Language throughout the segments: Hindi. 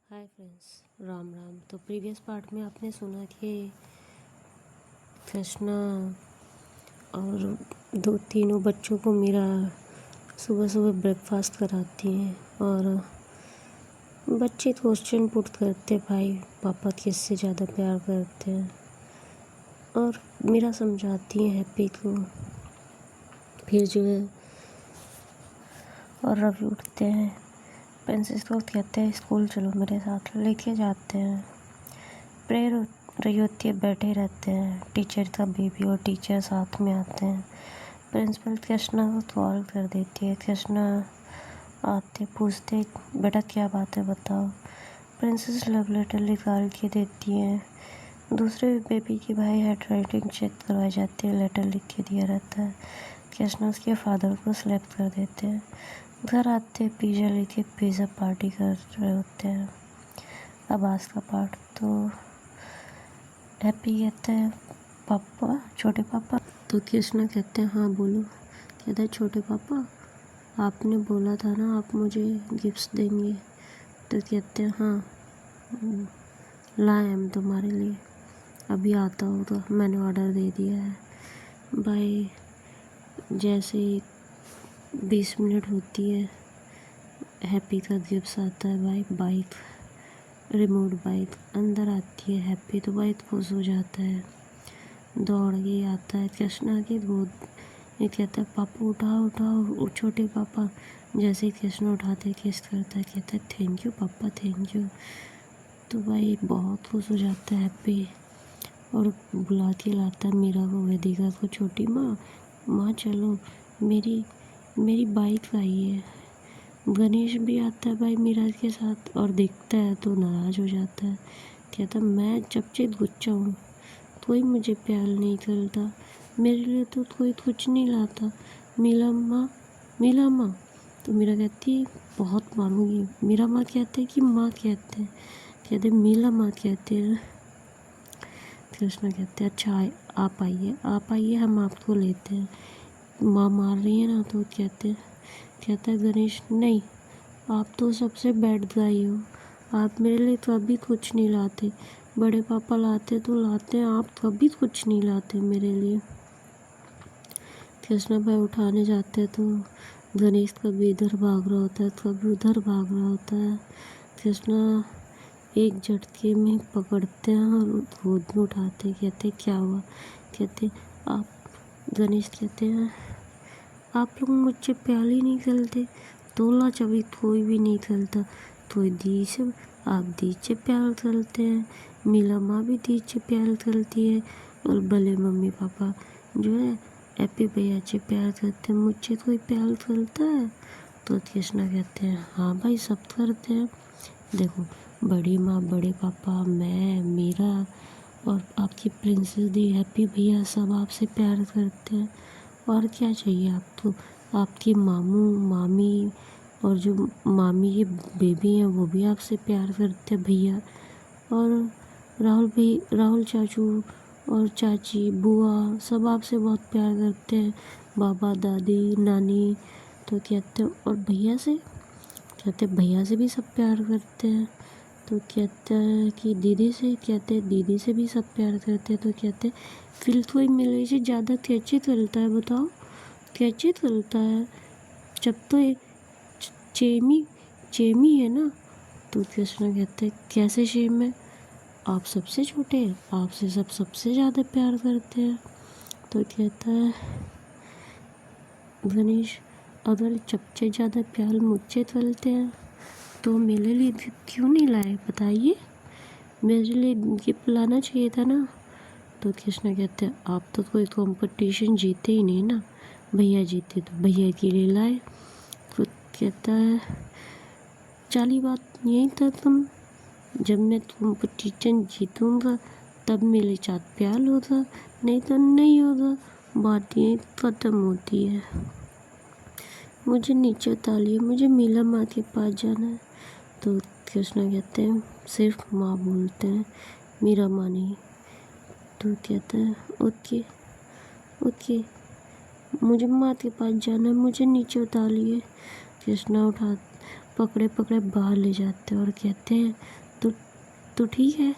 Hi friends, Ram Ram. तो प्रीवियस पार्ट में आपने सुना कि कृष्णा और दो तीनों बच्चों को मीरा सुबह सुबह ब्रेकफास्ट कराती हैं और बच्चे क्वेश्चन पुट करते, भाई पापा किससे ज़्यादा प्यार करते हैं। और मीरा समझाती है हैप्पी को। फिर जो है और रवि उठते हैं, प्रिंसेस को कहते हैं स्कूल चलो मेरे साथ, लेके जाते हैं। प्रेयर रही होती है, बैठे रहते हैं। टीचर का बेबी और टीचर साथ में आते हैं। प्रिंसिपल कृष्णा को कॉल कर देती है। कृष्णा आते पूछते, बेटा क्या बात है बताओ। प्रिंसेस लव लेटर निकाल के देती है। दूसरे बेबी की भाई हैंड राइटिंग चेक करवाई जाती है, लेटर लिख के दिया रहता है। कृष्णा उसके फादर को सेलेक्ट कर देते हैं। घर आते पिज़्ज़ा लेके पिज़्ज़ा पार्टी कर रहे होते हैं। अब आज का पार्ट तो हैप्पी कहते हैं पापा, छोटे पापा। तो कृष्णा कहते हैं हाँ बोलो। कहते हैं छोटे पापा, आपने बोला था ना आप मुझे गिफ्ट्स देंगे। तो कहते हैं हाँ लाए हम तुम्हारे लिए, अभी आता होगा, मैंने ऑर्डर दे दिया है। भाई जैसे ही 20 मिनट होती है, हैप्पी का गिफ्ट आता है। भाई बाइक, रिमोट बाइक अंदर आती है। हैप्पी तो बहुत खुश हो जाता है, दौड़ के आता है कृष्णा के गोद। ये कहता है पापा उठाओ उठाओ, छोटे पापा। जैसे ही कृष्णा उठाते किस करता है, कहता है थैंक यू पापा थैंक यू। तो भाई बहुत खुश हो जाता है हैप्पी और बुला के लाता है मीरा को, वेदिका को। छोटी माँ, माँ चलो, मेरी मेरी बाइक आई है। गणेश भी आता है भाई मीरा के साथ और देखता है तो नाराज़ हो जाता है। कहता मैं चपचित गुच्चा हूँ, कोई मुझे प्यार नहीं करता, मेरे लिए तो कोई कुछ नहीं लाता। मीरा माँ, मीरा माँ। तो मीरा कहती है बहुत मारूंगी। मीरा माँ कहते हैं कि माँ कहते हैं, कहते मीरा माँ कहते हैं। कृष्णा कहते हैं अच्छा आप आइए हम आपको लेते हैं। माँ मार रही है ना। तो कहता है गणेश नहीं, आप तो सबसे बैड गाई हो, आप मेरे लिए कभी कुछ नहीं लाते। बड़े पापा लाते तो लाते हैं, आप कभी कुछ नहीं लाते मेरे लिए। कृष्णा भाई उठाने जाते हैं तो गणेश कभी इधर भाग रहा होता है, कभी उधर भाग रहा होता है। कृष्णा एक झटके में पकड़ते हैं और गोद में उठाते, कहते क्या हुआ। कहते आप, गणेश कहते हैं आप लोग मुझसे प्यार ही नहीं करते, तोला चबी कोई भी नहीं करता। तो दी से आप दी से प्यार करते हैं, मीला माँ भी दी से प्यार करती है और भले मम्मी पापा जो है हैप्पी भैया से प्यार करते हैं, मुझसे कोई प्यार करता है। तो कृष्णा कहते हैं हाँ भाई सब करते हैं। देखो बड़ी माँ, बड़े पापा, मैं, मीरा और आपकी प्रिंसेस दी, हैप्पी भैया सब आपसे प्यार करते हैं। और क्या चाहिए आपको। आपके मामू मामी और जो मामी के बेबी हैं वो भी आपसे प्यार करते हैं भैया। और राहुल चाचू और चाची बुआ सब आपसे बहुत प्यार करते हैं, बाबा दादी नानी। तो कहते हैं और भैया से, कहते भैया से भी सब प्यार करते हैं। तो कहता है कि दीदी से, कहते हैं दीदी से भी सब प्यार करते हैं। तो कहते हैं फिर कोई मेरे से ज़्यादा कैसे चलता है बताओ, कैसे चलता है, जब तो ये चेमी चेमी है ना। तो कृष्णा कहते हैं कैसे शेम है, आप सबसे छोटे हैं, आपसे सब सबसे ज़्यादा प्यार करते हैं। तो कहता है गणेश अगर सबसे ज़्यादा प्यार मुझसे करते हैं तो मेरे लिए क्यों नहीं लाए बताइए, मेरे लिए गिफ्ट लाना चाहिए था ना। तो कृष्णा कहते हैं आप तो कोई कंपटीशन जीते ही नहीं ना, भैया जीते तो भैया के लिए लाए। तो कहता है चाली बात यही था तुम, जब मैं कंपटीशन जीतूंगा तब मेरे साथ प्यार होगा, नहीं तो नहीं होगा, बात यही ख़त्म होती है। मुझे नीचे उतारिए, मुझे मीला माँ के पास जाना है। तो कृष्णा कहते हैं सिर्फ माँ बोलते हैं, मीरा माँ नहीं। तो कहता है ओके ओके, मुझे माँ के पास जाना है, मुझे नीचे उतार लिए। कृष्णा पकड़े पकड़े बाहर ले जाते हैं और कहते हैं तो ठीक है,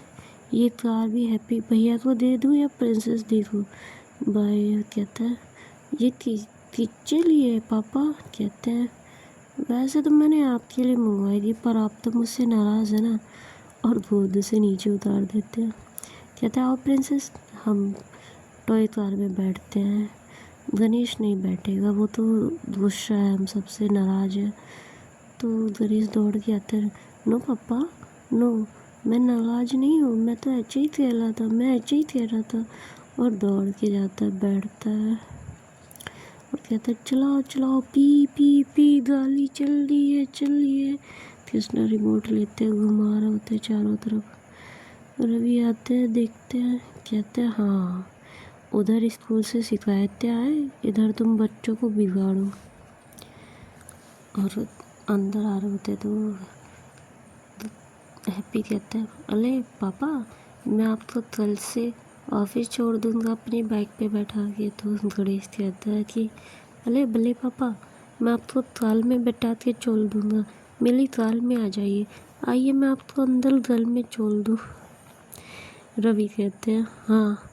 ये कार भी हैप्पी भैया को दे दूँ या प्रिंसेस दे दूँ। भाई कहता है ये किसके लिए है पापा। कहते हैं वैसे तो मैंने आपके लिए मंगवाई थी, पर आप तो मुझसे नाराज़ है ना, और गोद से नीचे उतार देते हैं। कहता है आओ प्रिंसेस, हम टॉय कार में बैठते हैं। गणेश नहीं बैठेगा, वो तो गुस्सा है, हम सबसे नाराज़ है। तो गणेश दौड़ के आता है, नो पापा नो, मैं नाराज़ नहीं हूँ, मैं तो ऐसे ही खेल रहा था। और दौड़ के जाता है, बैठता है और कहता है चलाओ चलाओ, पी पी पी, गाड़ी चल रही है। कृष्णा रिमोट लेते हैं, घुमा रहे होते चारों तरफ। रवि आते हैं, देखते हैं, कहते हैं हाँ, उधर स्कूल से शिकायतें आए, इधर तुम बच्चों को बिगाड़ो। और अंदर आ रहे होते तो हैप्पी कहता है अरे पापा, मैं आपको कल से ऑफिस छोड़ दूंगा अपनी बाइक पे बैठा के। तो गणेश कहता है कि अरे भले पापा, मैं आपको कार में बैठा के छोड़ दूंगा, मेरी कार में आ जाइए, आइए मैं आपको अंदर घर में छोड़ दूँ। रवि कहते हैं हाँ,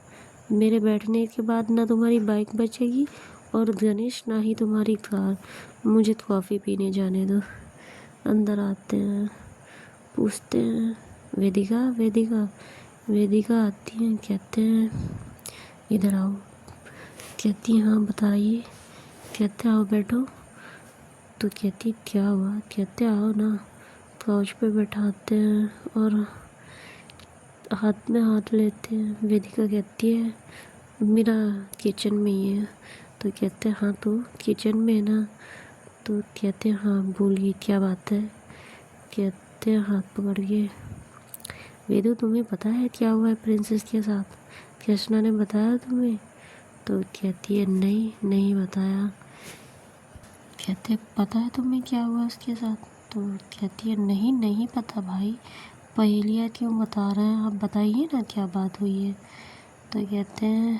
मेरे बैठने के बाद ना तुम्हारी बाइक बचेगी और गणेश ना ही तुम्हारी कार, मुझे कॉफ़ी पीने जाने दो। अंदर आते हैं, पूछते हैं वेदिका वेदिका। वेदिका आती है, कहते हैं इधर आओ। कहती है हाँ बताइए। कहते आओ बैठो। तो कहती क्या हुआ। कहते आओ ना। काउच पे बैठाते हैं और हाथ में हाथ लेते हैं। वेदिका कहती है मेरा किचन में ही है। तो कहते हैं हाँ तो किचन में है ना। तो कहते हैं हाँ बोलिए क्या बात है। कहते हैं हाथ पकड़ के वेदू तुम्हें पता है क्या हुआ है प्रिंसेस के साथ, कृष्णा ने बताया तुम्हें। तो कहती है नहीं बताया। कहते पता है तुम्हें क्या हुआ उसके साथ। तो कहती है नहीं पता भाई, पहेलियाँ क्यों बता रहे हैं, आप बताइए ना क्या बात हुई है। तो कहते हैं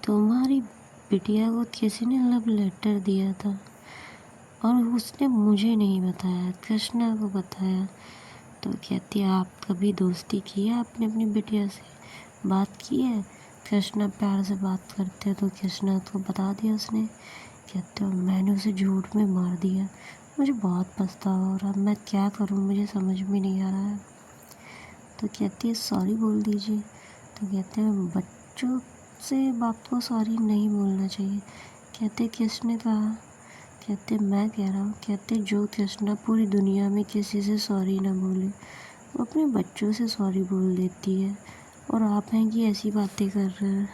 तुम्हारी बिटिया को किसी ने लव लेटर दिया था और उसने मुझे नहीं बताया, कृष्णा को बताया। तो कहती है आप कभी दोस्ती की है आपने अपनी बिटिया से, बात की है। कृष्णा प्यार से बात करते तो कृष्णा को बता दिया उसने। कहते हो मैंने उसे झूठ में मार दिया, मुझे बहुत पछतावा हो रहा, मैं क्या करूं मुझे समझ में नहीं आ रहा है। तो कहती है सॉरी बोल दीजिए। तो कहते हैं बच्चों से बाप को सॉरी नहीं बोलना चाहिए। कहते किसने कहा। कहते मैं कह रहा हूँ। कहते जो कृष्णा पूरी दुनिया में किसी से सॉरी ना बोले, वो अपने बच्चों से सॉरी बोल देती है, और आप हैं कि ऐसी बातें कर रहे हैं।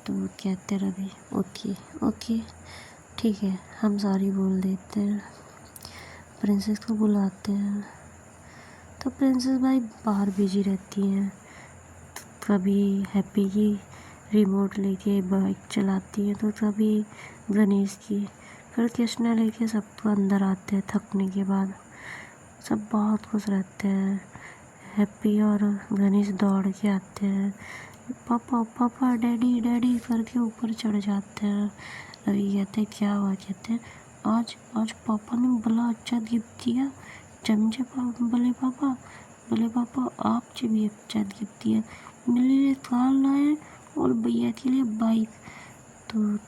तो कहते रवि ओके ठीक है, हम सॉरी बोल देते हैं। प्रिंसेस को बुलाते हैं तो प्रिंसेस भाई बाहर बिजी रहती हैं। कभी हैप्पी की रिमोट लेके बाइक चलाती है तो कभी गणेश की। फिर कृष्णा लेके सबको अंदर आते हैं थकने के बाद। सब बहुत खुश रहते हैं। हैप्पी और गणेश दौड़ के आते हैं, पापा डैडी करके ऊपर चढ़ जाते हैं। रवि कहते हैं क्या हुआ। कहते हैं आज पापा ने बड़ा अच्छा गिफ्ट दिया, चमचे बले पापा आपसे भी अच्छा गिफ्ट दिया, मेरे लिए कार लाए और भैया के लिए बाइक। तो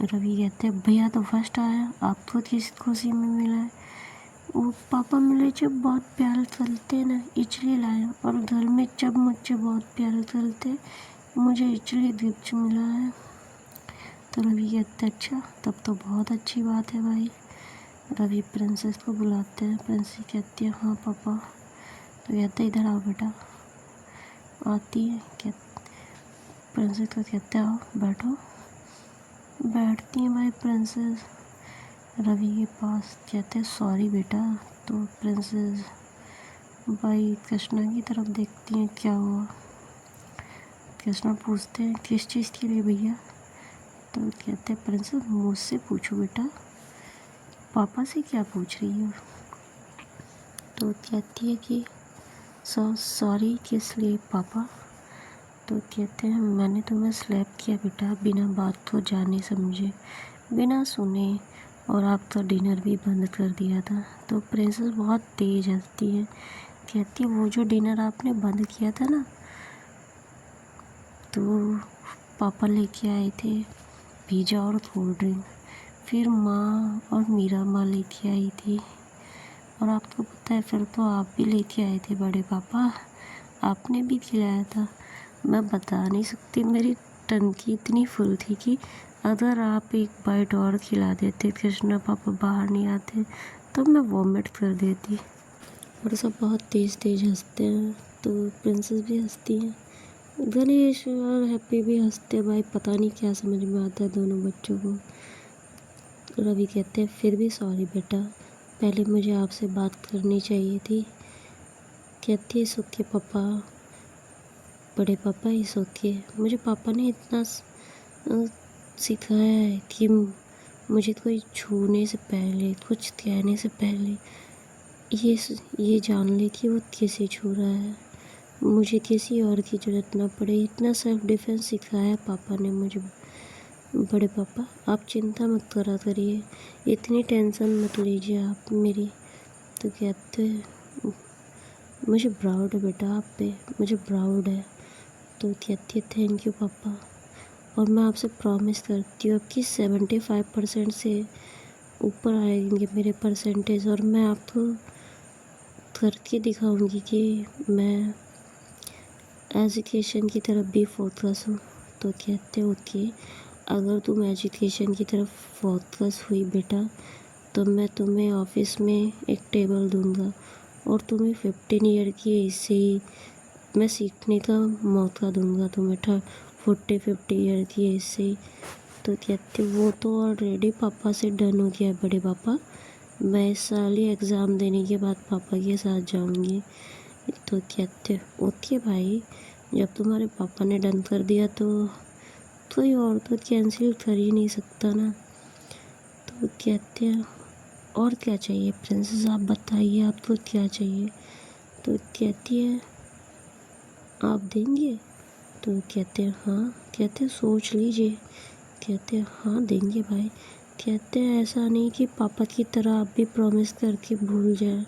रवि कहते हैं भैया तो फर्स्ट आया, आपको किस खुशी में मिला है। वो पापा मिले जब बहुत प्यार चलते ना इसलिए लाया, और घर में जब मुझे बहुत प्यार चलते मुझे इसलिए गिफ्ट मिला है। तो रवि कहते अच्छा तब तो बहुत अच्छी बात है भाई। रवि प्रिंसेस को बुलाते हैं। प्रिंसेस कहती है हाँ पापा। तो कहते इधर आओ बेटा। आती है। क्या प्रिंसेस को कहते आओ बैठो। बैठती है भाई प्रिंसेस रवि के पास। कहते सॉरी बेटा। तो प्रिंसेस भाई कृष्णा की तरफ देखती हैं क्या हुआ। कृष्णा पूछते हैं किस चीज़ के लिए भैया। तो कहते हैं प्रिंसेस मुझसे पूछो बेटा, पापा से क्या पूछ रही हो। तो कहती है कि सॉरी किस लिए पापा। तो कहते हैं मैंने तुम्हें स्लैप किया बेटा, बिना बात को जाने समझे, बिना सुने, और आपका डिनर भी बंद कर दिया था। तो प्रिंसेस बहुत तेज हंसती है, कहती है वो जो डिनर आपने बंद किया था ना, तो पापा लेके आए थे पिज़्ज़ा और कोल्ड ड्रिंक, फिर माँ और मीरा माँ लेके आई थी, और आपको पता है फिर तो आप भी लेके आए थे बड़े पापा, आपने भी खिलाया था। मैं बता नहीं सकती, मेरी टंकी इतनी फुल थी कि अगर आप एक बाइट और खिला देते, कृष्णा पापा बाहर नहीं आते, तो मैं वॉमिट कर देती। और सब बहुत तेज़ तेज़ हंसते हैं, तो प्रिंसेस भी हंसती है, गणेश और हैप्पी भी हंसते हैं। भाई पता नहीं क्या समझ में आता है दोनों बच्चों को। रवि कहते हैं फिर भी सॉरी बेटा, पहले मुझे आपसे बात करनी चाहिए थी। कहती है सुखे पापा, बड़े पापा इस ओके, मुझे पापा ने इतना सिखाया है कि मुझे कोई छूने से पहले, कुछ कहने से पहले ये जान ले कि वो किसे छू रहा है, मुझे किसी और की ज़रूरत ना पड़े। इतना सेल्फ डिफेंस सिखाया है पापा ने मुझे। बड़े पापा आप चिंता मत करा करिए, इतनी टेंशन मत लीजिए आप मेरी। तो कहते मुझे प्राउड है बेटा आप पे, मुझे प्राउड है। तो कहती है थैंक यू पापा, और मैं आपसे प्रॉमिस करती हूँ कि 75% से ऊपर आएंगे मेरे परसेंटेज, और मैं आपको करके दिखाऊंगी कि मैं एजुकेशन की तरफ भी फोकस हूँ। तो कहते ओके, अगर तुम एजुकेशन की तरफ फोकस हुई बेटा, तो मैं तुम्हें ऑफिस में एक टेबल दूंगा, और तुम्हें 15 ईयर की एज से ही मैं सीखने का मौका दूंगा तुम्हें, 40-50 ईयर की एज से ही। तो कहते वो तो ऑलरेडी पापा से डन हो गया बड़े पापा, मैं इस साल ही एग्ज़ाम देने के बाद पापा के साथ जाऊंगी। तो कहते ओके भाई, जब तुम्हारे पापा ने डन कर दिया तो कोई और तो कैंसिल कर ही नहीं सकता ना। तो कहते हैं और क्या चाहिए प्रिंसेस, आप बताइए आपको क्या चाहिए। तो कहती है आप देंगे। तो कहते हैं हाँ। कहते हैं सोच लीजिए। कहते हैं हाँ देंगे भाई। कहते हैं ऐसा नहीं कि पापा की तरह आप भी प्रॉमिस करके भूल जाए।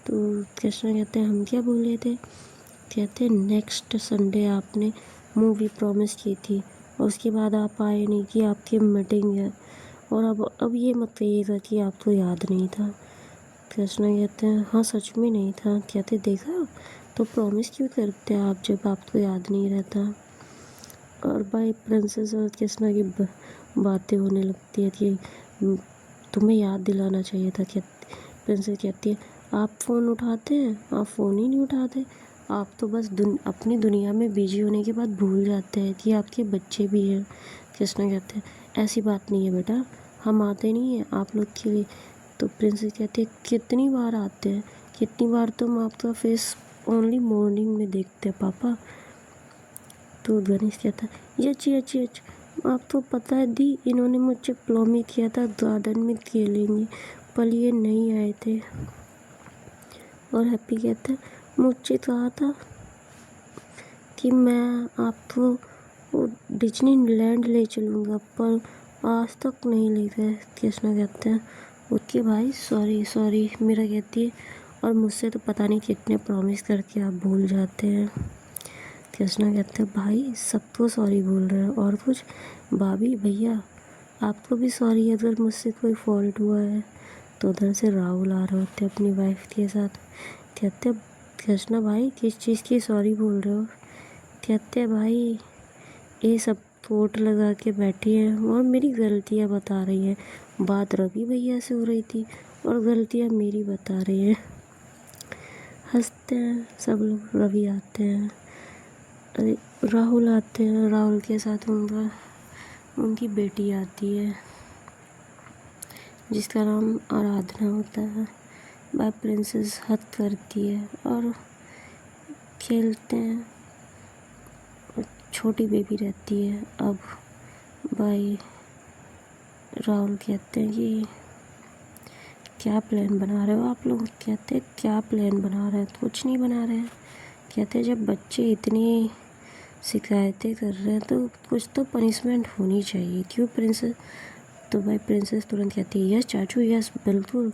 तो कृष्णा कहते हैं हम क्या बोले थे। कहते हैं नेक्स्ट संडे आपने मूवी प्रॉमिस की थी, और उसके बाद आप आए नहीं कि आपकी मीटिंग है, और अब ये मत कहिएगा कि आपको याद नहीं था। कृष्णा कहते हैं हाँ सच में नहीं था। कहते देखा, तो प्रॉमिस क्यों करते हैं आप जब आपको याद नहीं रहता। और भाई प्रिंसेस और कृष्णा की बातें होने लगती है कि तुम्हें याद दिलाना चाहिए था। क्या प्रिंसेस कहती है आप फ़ोन उठाते हैं, आप फ़ोन ही नहीं उठाते, आप तो बस अपनी दुनिया में बिजी होने के बाद भूल जाते हैं कि आपके बच्चे भी हैं। कृष्णा कहते हैं ऐसी बात नहीं है बेटा, हम आते नहीं हैं आप लोग के लिए। तो प्रिंसेस कहती है कितनी बार आते हैं, कितनी बार तुम आपका फेस ओनली मॉर्निंग में देखते हैं पापा। तो गणेश कहता है यच, आपको पता है दी, इन्होंने मुझसे प्रॉमिस किया था गार्डन में खेलेंगे, पर ये नहीं आए थे। और हैप्पी कहता है मुझसे कहा था कि मैं आपको डिज्नी लैंड ले चलूँगा, पर आज तक नहीं ले गए। कृष्णा कहते हैं ओके भाई सॉरी मेरा। कहती है और मुझसे तो पता नहीं कितने प्रॉमिस करके आप भूल जाते हैं। कृष्णा कहते हैं भाई सबको सॉरी बोल रहे हो, और कुछ भाभी भैया आपको भी सॉरी अगर मुझसे कोई फॉल्ट हुआ है। तो उधर से राहुल आ रहे होते अपनी वाइफ के साथ। कहते कृष्णा भाई किस चीज़ की सॉरी बोल रहे हो। कहते भाई ये सब कोट लगा के बैठी है और मेरी गलतियाँ बता रही है, बात रवि भैया से हो रही थी और गलतियाँ मेरी बता रही है। हंसते हैं सब लोग। रवि आते हैं, अरे राहुल आते हैं, राहुल के साथ उनकी बेटी आती है जिसका नाम आराधना होता है। बाय प्रिंसेस हद करती है और खेलते हैं, छोटी बेबी रहती है। अब भाई राहुल कहते हैं कि क्या प्लान बना रहे हो आप लोग। कहते हैं क्या प्लान बना रहे हैं, कुछ नहीं बना रहे हैं। कहते हैं जब बच्चे इतनी शिकायतें कर रहे हैं तो कुछ तो पनिशमेंट होनी चाहिए। क्यों प्रिंसेस, तो भाई प्रिंसेस तुरंत कहती है यस चाचू यस, बिल्कुल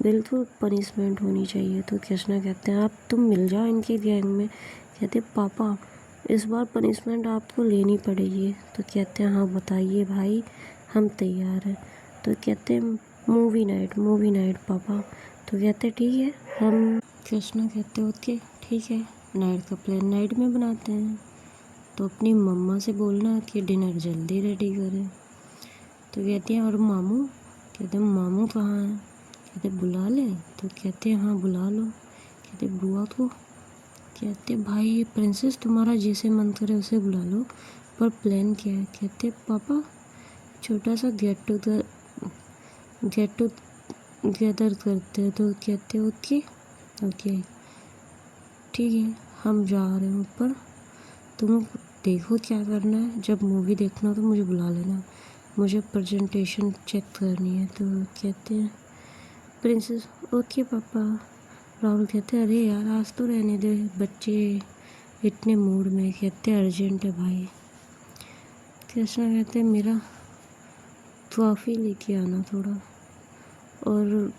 बिल्कुल पनिशमेंट होनी चाहिए। तो कृष्णा कहते हैं आप तुम मिल जाओ इनके गैंग में। कहते पापा इस बार पनिशमेंट आपको लेनी पड़ेगी। तो कहते हैं हाँ बताइए भाई, हम तैयार हैं। तो कहते हैं मूवी नाइट पापा। तो कहते ठीक है, हम कृष्णा कहते ओके ठीक है, नाइट का प्लान नाइट में बनाते हैं। तो अपनी मम्मा से बोलना कि डिनर जल्दी रेडी करें। तो कहती हैं और मामू। कहते हैं मामू कहाँ हैं। कहते बुला लें। तो कहते हैं हाँ बुला लो। कहते बुआ को। कहते भाई ये प्रिंसेस तुम्हारा जैसे मन करे उसे बुला लो, पर प्लान क्या है। कहते पापा छोटा सा गेट टुगेदर करते हैं। तो कहते ओके ओके ठीक है, हम जा रहे हैं ऊपर, तुम देखो क्या करना है, जब मूवी देखना हो तो मुझे बुला लेना, मुझे प्रेजेंटेशन चेक करनी है। तो कहते हैं प्रिंसेस ओके पापा। राहुल कहते हैं अरे यार आज तो रहने दे, बच्चे इतने मूड में। कहते अर्जेंट है भाई। कृष्णा कहते हैं मेरा ट्रॉफी लेके आना थोड़ा, और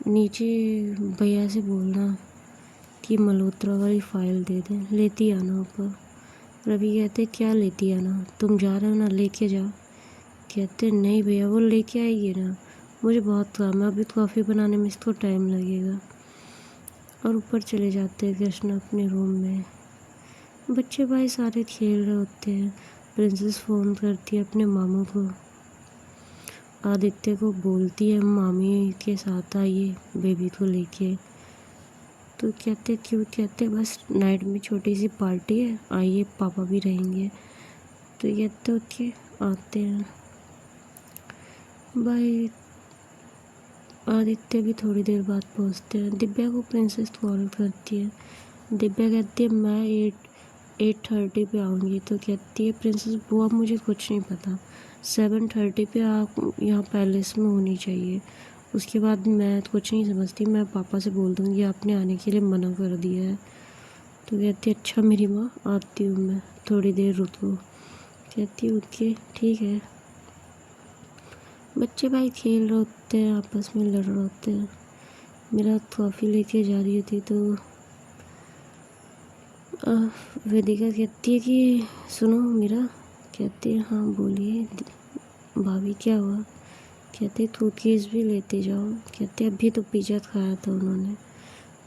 नीचे भैया से बोलना कि मल्होत्रा वाली फाइल दे दें, लेती आना ऊपर। रवि कहते क्या लेती आना, तुम जा रहे हो ना, लेके जाओ। कहते नहीं भैया वो लेके आएगी ना, मुझे बहुत काम है, अभी कॉफ़ी बनाने में इसको टाइम लगेगा। और ऊपर चले जाते हैं कृष्णा अपने रूम में। बच्चे भाई सारे खेल रहे होते हैं। प्रिंसेस फ़ोन करती है अपने मामू को, आदित्य को बोलती है मामी के साथ आइए बेबी को लेके। तो कहते क्यों। कहते बस नाइट में छोटी सी पार्टी है, आइए पापा भी रहेंगे। तो कहते ओके आते हैं। भाई आदित्य भी थोड़ी देर बाद पहुंचते हैं। दिव्या को प्रिंसेस कॉल करती है। दिव्या कहती है मैं 8:30 पे आऊँगी। तो कहती है प्रिंसेस बुआ मुझे कुछ नहीं पता, 7:30 पे आप यहाँ पैलेस में होनी चाहिए, उसके बाद मैं कुछ नहीं समझती, मैं पापा से बोल दूँगी आपने आने के लिए मना कर दिया है। तो कहती है अच्छा मेरी माँ आती हूँ मैं, थोड़ी देर रुको। कहती है ओके ठीक है। बच्चे भाई खेल रहे होते हैं, आपस में लड़ रहे होते हैं। मेरा कॉफ़ी लेके जा रही थी तो वेदिका कहती है कि सुनो मीरा। कहती है हाँ बोलिए भाभी क्या हुआ। कहते कुकीज़ भी लेते जाओ। कहते अभी तो पिज़्ज़ा खाया था उन्होंने।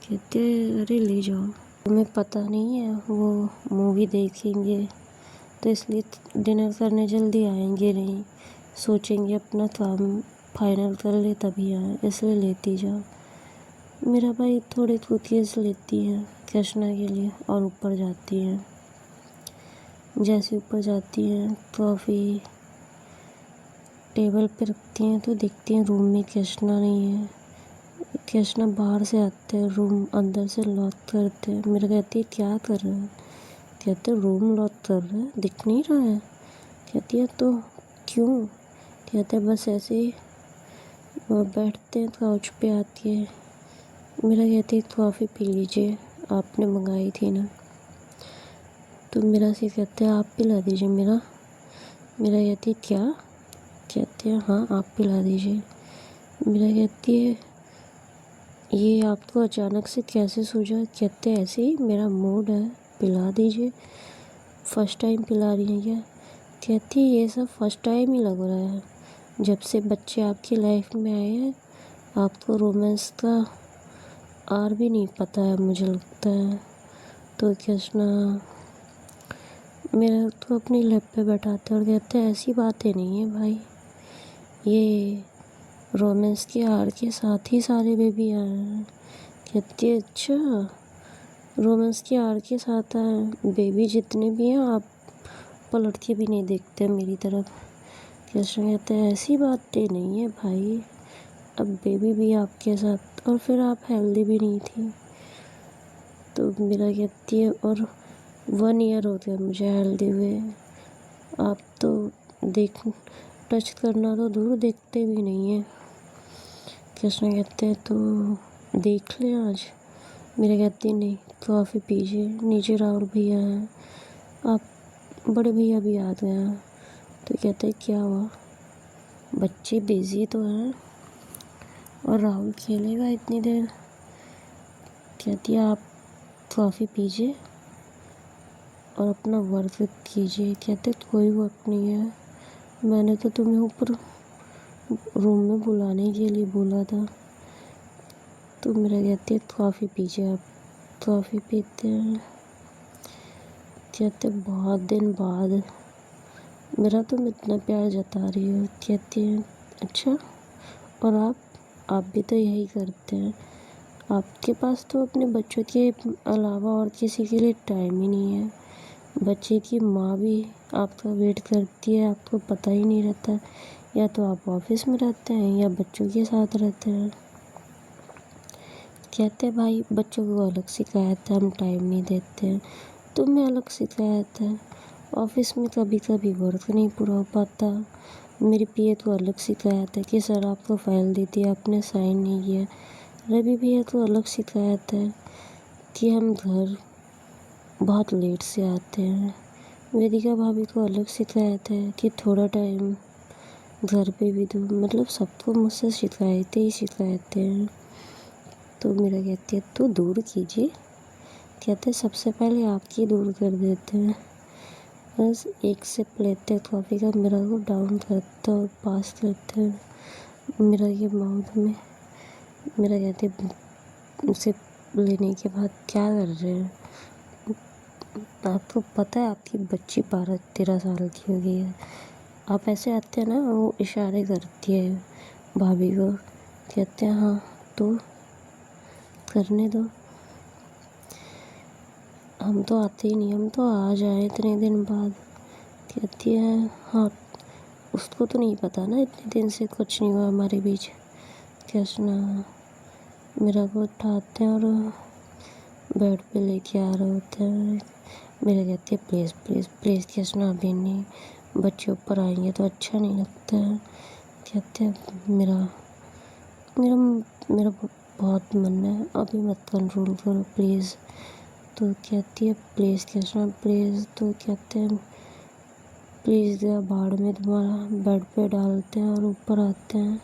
कहते अरे ले जाओ, तुम्हें पता नहीं है वो मूवी देखेंगे तो इसलिए डिनर करने जल्दी आएंगे नहीं, सोचेंगे अपना काम फाइनल कर ले तभी आए, इसलिए लेती जाओ। मेरा भाई थोड़े कुकीज़ लेती है कृष्णा के लिए और ऊपर जाती है। जैसे ऊपर जाती है कॉफ़ी टेबल पे रखती हैं तो देखती हैं रूम में कृष्णा नहीं है। कृष्णा बाहर से आते हैं, रूम अंदर से लॉक करते हैं। मेरा कहती है क्या कर रहे हैं। कहते रूम लॉक कर रहे हैं, दिख नहीं रहा है। कहती है तो क्यों। कहते बस ऐसे ही बैठते हैं काउच पे आती है। मेरा कहती है कॉफ़ी पी लीजिए, आपने मंगाई थी ना। तो मेरा से कहते हैं आप पिला दीजिए मेरा कहती है क्या। कहते हैं हाँ आप पिला दीजिए। मेरा कहती है ये आपको अचानक से कैसे सूझा। कहते ऐसे ही मेरा मूड है, पिला दीजिए, फर्स्ट टाइम पिला रही हैं क्या। कहती ये सब फर्स्ट टाइम ही लग रहा है, जब से बच्चे आपकी लाइफ में आए हैं आपको रोमांस का आर भी नहीं पता है मुझे लगता है। तो कृष्णा मेरा तो अपनी लैब पे बैठाते और कहते हैं ऐसी बातें नहीं है भाई, ये रोमांस के आर के साथ ही सारे बेबी आए हैं। कहती है अच्छा रोमांस के आर के साथ आए बेबी जितने भी हैं आप पलट के भी नहीं देखते मेरी तरफ। कृष्ण कहते हैं ऐसी बातें नहीं है भाई, अब बेबी भी आपके साथ, और फिर आप हेल्दी भी नहीं थी। तो मेरा कहती है और 1 ईयर हो गया मुझे हेल्दी हुए, आप तो देख टच करना तो दूर देखते भी नहीं है। कृष्ण कहते हैं तो देख लें आज। मेरे कहती नहीं कॉफ़ी पीजिए, नीचे राहुल भैया हैं, आप बड़े भैया भी आ गए हैं। तो कहते क्या हुआ। बच्चे बिजी तो हैं और राहुल खेलेगा इतनी देर। कहती है आप कॉफ़ी पीजिए और अपना वर्क कीजिए। कहते कोई वर्क नहीं है, मैंने तो तुम्हें ऊपर रूम में बुलाने के लिए बोला था। तो मेरा कहती है कॉफ़ी पीजिए। आप कॉफ़ी पीते हैं। कहते बहुत दिन बाद मेरा तुम इतना प्यार जता रही हो। कहती है अच्छा, और आप भी तो यही करते हैं। आपके पास तो अपने बच्चों के अलावा और किसी के लिए टाइम ही नहीं है। बच्चे की माँ भी आपका वेट करती है, आपको पता ही नहीं रहता। या तो आप ऑफिस में रहते हैं या बच्चों के साथ रहते हैं। कहते हैं भाई बच्चों को अलग शिकायत है, हम टाइम नहीं देते हैं। तुम्हें अलग शिकायत है, ऑफिस में कभी कभी वर्क नहीं पूरा हो पाता। मेरी पीए को अलग शिकायत है कि सर आपको फाइल दी थी, आपने साइन नहीं किया। रवि भैया को अलग शिकायत है कि हम घर बहुत लेट से आते हैं। वेदिका भाभी को अलग शिकायत है कि थोड़ा टाइम घर पे भी दो। मतलब सबको मुझसे शिकायतें ही शिकायतें हैं। तो मेरा कहती है तो दूर कीजिए। कहते सबसे पहले आपकी दूर कर देते हैं। बस एक सिप लेते हैं कॉफ़ी का, मेरा को डाउन करते और पास करते हैं मेरा ये माउथ में। मेरा कहते सिप लेने के बाद क्या कर रहे हैं। आपको पता है आपकी बच्ची 12-13 साल की हो गई है। आप ऐसे आते हैं ना, वो इशारे करती है भाभी को। कहते हैं हाँ तो करने दो, हम तो आते ही नहीं, हम तो आ जाए इतने दिन बाद। कहती है हाँ, उसको तो नहीं पता ना, इतने दिन से कुछ नहीं हुआ हमारे बीच। कृष्णा मेरा को उठाते हैं और बेड पे लेके आ रहे होते हैं। मेरा कहती है प्लीज़ प्लीज़ प्लीज़ कृष्णा अभी नहीं, बच्चे ऊपर आएंगे तो अच्छा नहीं लगता है। कहते हैं मेरा मेरा मेरा बहुत मन है, अभी मत कंट्रोल करो प्लीज़। तो कहती है प्लीज़ कृष्णा प्लीज़। तो कहते हैं प्लीज़ या भाड़ में तुम्हारा, बेड पे डालते हैं और ऊपर आते हैं।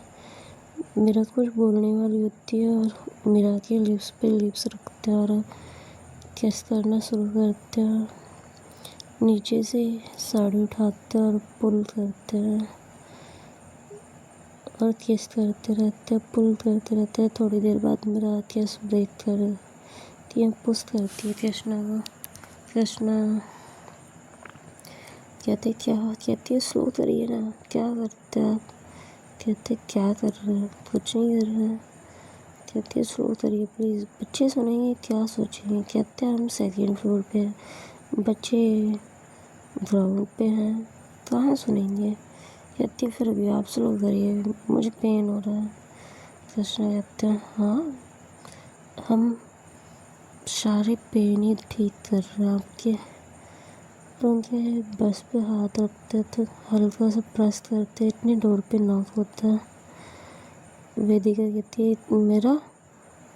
मेरा कुछ बोलने वाली होती है और मेरा के लिप्स पे लिप्स रखते हैं और किस करना शुरू करते हैं। नीचे से साड़ी उठाते हैं और पुल करते हैं और किस करते रहते हैं, पुल करते रहते हैं। थोड़ी देर बाद मेरा किस ब्रेक करती है, पुश करती है कृष्णा को। कृष्णा कहते क्या, कहती है स्लो करिए ना, क्या करते हैं आप। कहते क्या कर रहे हैं, कुछ नहीं कर रहे हैं। कहती है स्लो करिए प्लीज़, बच्चे सुनेंगे क्या सोचेंगे। कहते हैं हम सेकंड फ्लोर पे हैं, बच्चे ग्राउंड पे हैं, कहाँ सुनेंगे। कहती है फिर भी आप स्लो करिए, मुझे पेन हो रहा है। कृष्णा कहते हैं हाँ, हम सारे पेन ही ठीक कर रहे हैं आपके। तो उनके बस पे हाथ रखते तो हल्का सा प्रेस करते, इतनी डोर पे नॉक होता है। वेदिका कहती है मेरा,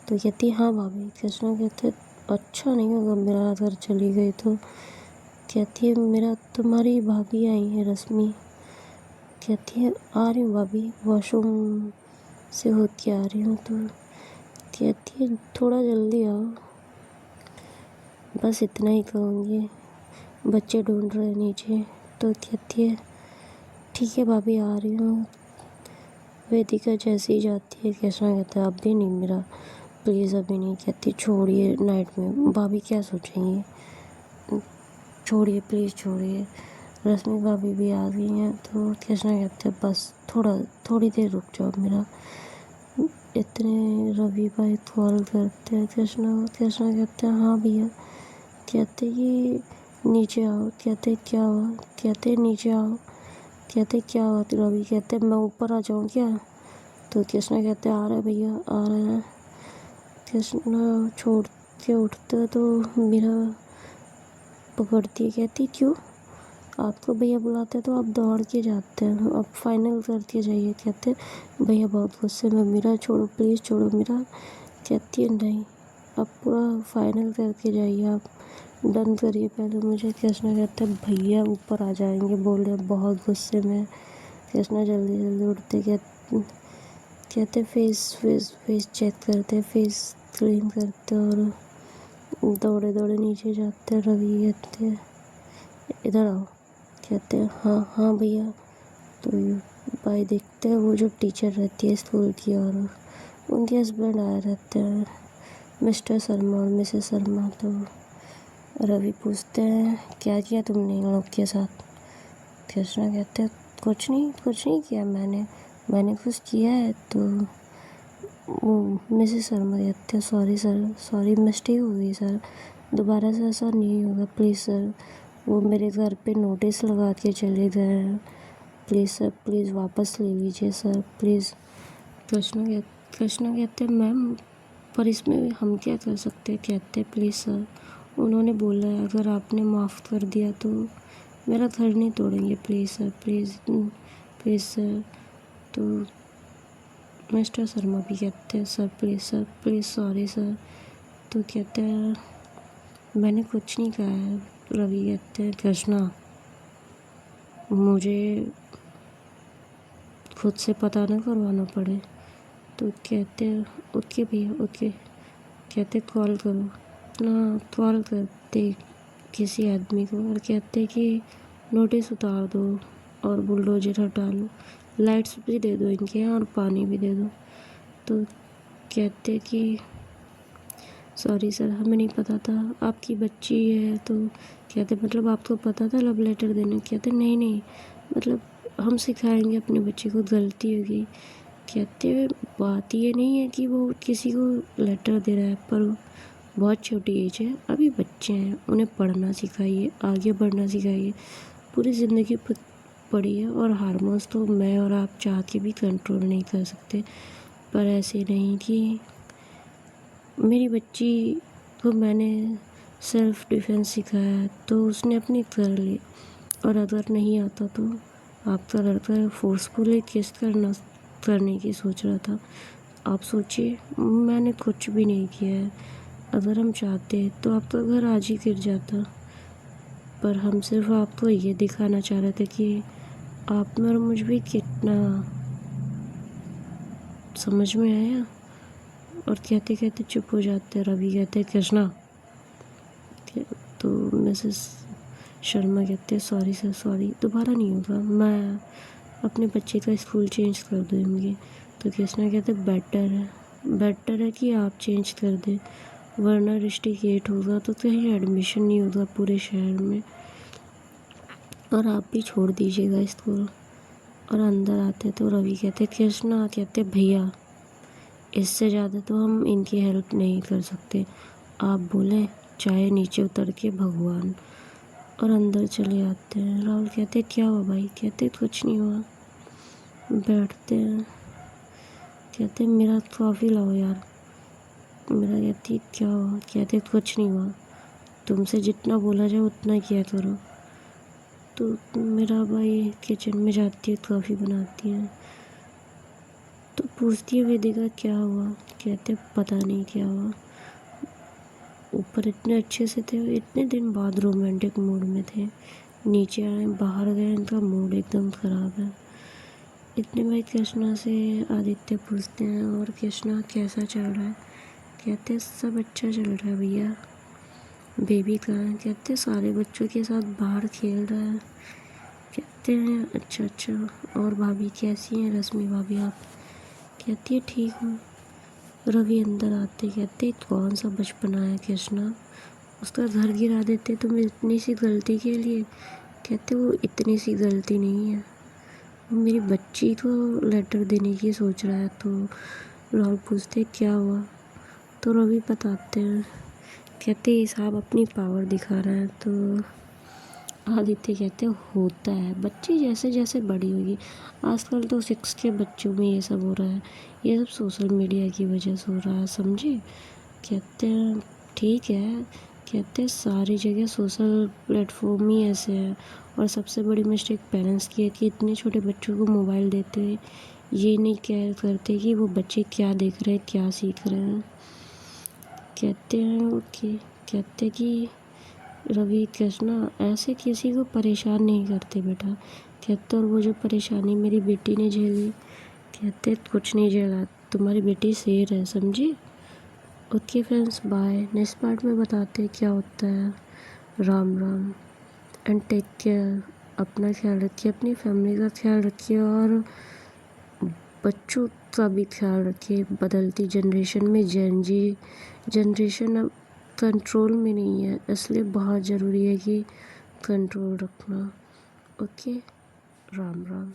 तो कहती है हाँ भाभी। कृष्णा कहते अच्छा नहीं होगा मेरा घर चली गई तो। कहती है मेरा तुम्हारी भाभी आई है रश्मि। कहती है आ रही हूँ भाभी, वॉशरूम से होत के आ रही हूँ। तो कहती है थोड़ा जल्दी आओ, बस इतना ही कहूँगी, बच्चे ढूंढ रहे हैं नीचे। तो कहती है ठीक है भाभी आ रही हूँ। वेदिका जैसे ही जाती है कृष्णा कहता है अभी नहीं मेरा, प्लीज़ अभी नहीं। कहती छोड़िए, नाइट में भाभी क्या सोचेंगी, छोड़िए प्लीज़ छोड़िए। रश्मि भाभी भी आ गई हैं। तो कृष्णा कहते हैं बस थोड़ी देर रुक जाओ मेरा। इतने रवि भाई कॉल करते हैं कृष्णा कहते हैं हाँ भैया। कहते कि नीचे आओ। कहते क्या हुआ। कहते नीचे आओ। कहते क्या हुआ। तो रवि कहते मैं ऊपर आ जाऊँ क्या। तो कृष्णा कहते आ रहे भैया आ रहे हैं। कृष्णा छोड़ के उठते तो मेरा पकड़ती है। कहती क्यों, आपको भैया बुलाते हैं तो आप दौड़ के जाते हैं, अब फाइनल करके जाइए। कहते भैया बहुत गुस्से में, मेरा छोड़ो प्लीज़ छोड़ो मेरा। कहती है नहीं, अब पूरा फाइनल करके जाइए, आप डन करिए पहले मुझे। कृष्णा कहते भैया ऊपर आ जाएंगे, बोल रहे बहुत गुस्से में। कृष्णा जल्दी जल्दी उठते, कहते फेस चेक करते, फेस क्लीन करते और दौड़े दौड़े नीचे जाते। रवि कहते इधर आओ। कहते हाँ हाँ भैया। तो भाई देखते हैं वो जो टीचर रहती है स्कूल की और उनके हस्बैंड आए रहते हैं, मिस्टर शर्मा और मिसेस शर्मा। तो रवि पूछते हैं क्या किया तुमने इन लोग के साथ। कृष्णा कहते कुछ नहीं किया मैंने कुछ किया है। तो वो मिसेस शर्मा कहते हैं सॉरी सर, सॉरी मिस्टेक हो गई सर, दोबारा से ऐसा नहीं होगा प्लीज़ सर। वो मेरे घर पे नोटिस लगा के चले गए हैं, प्लीज़ सर प्लीज़ वापस ले लीजिए सर प्लीज़। कृष्णा कहते हैं मैम पर इसमें हम क्या कर सकते हैं। कहते प्लीज़ सर, उन्होंने बोला है अगर आपने माफ़ कर दिया तो मेरा घर नहीं तोड़ेंगे, प्लीज़ सर प्लीज़ सर। तो मिस्टर शर्मा भी कहते हैं सर प्लीज़ सॉरी सर। तो कहते हैं मैंने कुछ नहीं कहा है। रवि कहते हैं कृष्णा मुझे खुद से पता ना करवाना पड़े। तो कहते हैं ओके भैया ओके। कहते कॉल करो ना, कॉल करते किसी आदमी को और कहते कि नोटिस उतार दो और बुलडोजर हटा लो, लाइट्स भी दे दो इनके यहाँ और पानी भी दे दो। तो कहते कि सॉरी सर हमें नहीं पता था आपकी बच्ची है। तो कहते मतलब आपको पता था लव लेटर देने। कहते नहीं मतलब हम सिखाएंगे अपने बच्चे को, गलती होगी। कहते बात ये नहीं है कि वो किसी को लेटर दे रहा है, पर बहुत छोटी एज है, अभी बच्चे हैं, उन्हें पढ़ना सिखाइए, आगे बढ़ना सिखाइए। पूरी ज़िंदगी पड़ी है और हार्मोन्स तो मैं और आप चाह के भी कंट्रोल नहीं कर सकते। पर ऐसे नहीं कि मेरी बच्ची को मैंने सेल्फ डिफेंस सिखाया तो उसने अपनी कर ली, और अगर नहीं आता तो आपका लड़का फोर्सफुली किस करने की सोच रहा था। आप सोचिए मैंने कुछ भी नहीं किया है, अगर हम चाहते तो आपका घर आज ही गिर जाता। पर हम सिर्फ आपको ये दिखाना चाह रहे थे कि आप में और मुझ भी कितना, समझ में आया। और कहते कहते चुप हो जाते। रवि कहते कृष्णा। तो मिसेस शर्मा कहते सॉरी सर सॉरी, दोबारा नहीं होगा, मैं अपने बच्चे का स्कूल चेंज कर दूँगी। तो कृष्णा कहते बेटर है कि आप चेंज कर दें, वरना रिस्ट्रिकेट होगा तो कहीं एडमिशन नहीं होगा पूरे शहर में, और आप भी छोड़ दीजिएगा स्कूल। और अंदर आते तो रवि कहते कृष्णा कहते भैया इससे ज़्यादा तो हम इनकी हेल्प नहीं कर सकते, आप बोलें चाहे नीचे उतर के भगवान। और अंदर चले आते हैं। राहुल कहते क्या हुआ भाई। कहते कुछ नहीं हुआ। बैठते हैं। कहते मेरा कॉफ़ी लाओ यार। मेरा कहती क्या हुआ। कहते कुछ नहीं हुआ, तुमसे जितना बोला जाए उतना किया करो। तो मेरा भाई किचन में जाती है, कॉफ़ी बनाती है। तो पूछती है वेदिका क्या हुआ। कहते पता नहीं क्या हुआ, ऊपर इतने अच्छे से थे, इतने दिन बाद रोमांटिक मूड में थे, नीचे आए बाहर गए, इनका मूड एकदम ख़राब है। इतने में कृष्णा से आदित्य पूछते हैं और कृष्णा कैसा चल रहा है। कहते सब अच्छा चल रहा है भैया। बेबी कहाँ है। कहते सारे बच्चों के साथ बाहर खेल रहा है। कहते हैं अच्छा। और भाभी कैसी हैं रश्मि भाभी आप। कहती है ठीक हूँ। रवि अंदर आते कहते कौन सा बचपना है कृष्णा, उसका घर गिरा देते तुम इतनी सी गलती के लिए। कहते वो इतनी सी गलती नहीं है, वो मेरी बच्ची को लेटर देने की सोच रहा है। तो राहुल पूछते क्या हुआ। तो रवि बताते हैं। कहते ये साहब अपनी पावर दिखा रहा है। तो आदित्य कहते होता है, बच्ची जैसे जैसे बड़ी होगी, आजकल तो 6 के बच्चों में ये सब हो रहा है, ये सब सोशल मीडिया की वजह से हो रहा है, समझे। कहते हैं ठीक है। कहते हैं सारी जगह सोशल प्लेटफॉर्म ही ऐसे हैं, और सबसे बड़ी मिस्टेक पेरेंट्स की है कि इतने छोटे बच्चों को मोबाइल देते हुए ये नहीं केयर करते कि वो बच्चे क्या देख रहे हैं, क्या सीख रहे हैं। कहते हैं ओके। कहते कि रवि कृष्णा ऐसे किसी को परेशान नहीं करते बेटा, 73 वो जो परेशानी मेरी बेटी ने झेली, 73 कुछ नहीं झेला, तुम्हारी बेटी शेर है, समझी। Okay friends, bye. Next part में बताते हैं क्या होता है। Ram Ram and take care. अपना ख्याल रखिए, अपनी फैमिली का ख्याल रखिए और बच्चों का भी ख्याल रखिए। बदलती जनरेशन में जनरेशन अब कंट्रोल में नहीं है, इसलिए बहुत ज़रूरी है कि कंट्रोल रखना। ओके, राम राम।